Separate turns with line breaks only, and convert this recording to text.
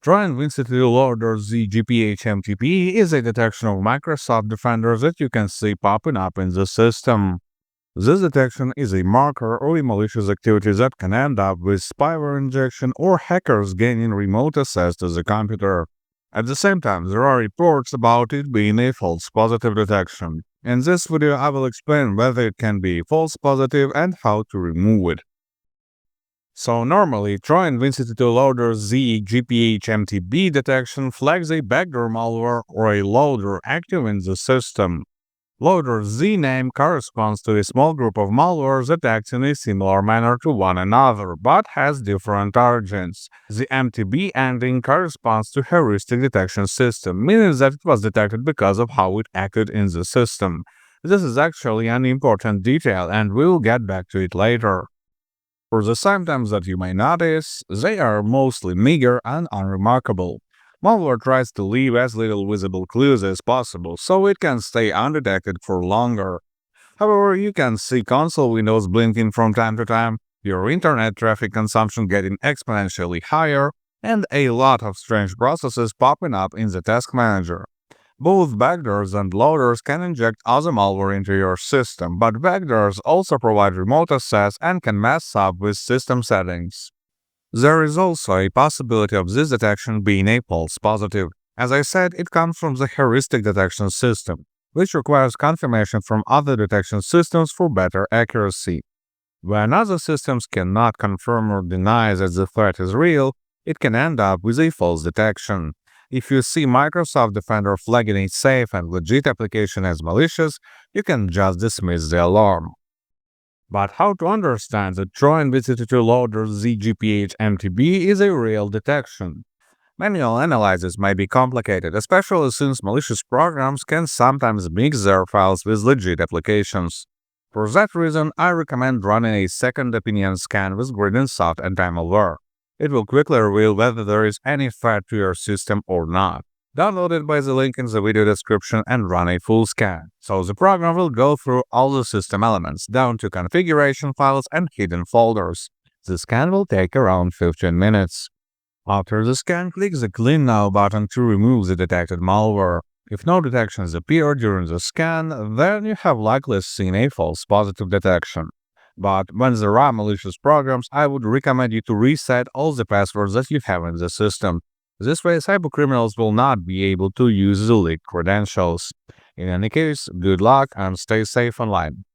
Trojan Win32 Loaderz.GPH MTB is a detection of Microsoft Defender that you can see popping up in the system. This detection is a marker of a malicious activity that can end up with spyware injection or hackers gaining remote access to the computer. At the same time, there are reports about it being a false positive detection. In this video, I will explain whether it can be false positive and how to remove it. So normally, Trojan Win32 Loaderz.GPH MTB detection flags a backdoor malware or a loader active in the system. Loaderz name corresponds to a small group of malwares that acts in a similar manner to one another, but has different origins. The MTB ending corresponds to heuristic detection system, meaning that it was detected because of how it acted in the system. This is actually an important detail, and we will get back to it later. For the symptoms that you may notice, they are mostly meager and unremarkable. Malware tries to leave as little visible clues as possible, so it can stay undetected for longer. However, you can see console windows blinking from time to time, your internet traffic consumption getting exponentially higher, and a lot of strange processes popping up in the task manager. Both backdoors and loaders can inject other malware into your system, but backdoors also provide remote access and can mess up with system settings. There is also a possibility of this detection being a false positive. As I said, it comes from the heuristic detection system, which requires confirmation from other detection systems for better accuracy. When other systems cannot confirm or deny that the threat is real, it can end up with a false detection. If you see Microsoft Defender flagging a safe and legit application as malicious, you can just dismiss the alarm. But how to understand that Trojan Win32 Loaderz.GPH MTB is a real detection? Manual analysis may be complicated, especially since malicious programs can sometimes mix their files with legit applications. For that reason, I recommend running a second opinion scan with Win32 and Malware. It will quickly reveal whether there is any threat to your system or not. Download it by the link in the video description and run a full scan. So the program will go through all the system elements, down to configuration files and hidden folders. The scan will take around 15 minutes. After the scan, click the Clean Now button to remove the detected malware. If no detections appear during the scan, then you have likely seen a false positive detection. But when there are malicious programs, I would recommend you to reset all the passwords that you have in the system. This way, cybercriminals will not be able to use the leaked credentials. In any case, good luck and stay safe online.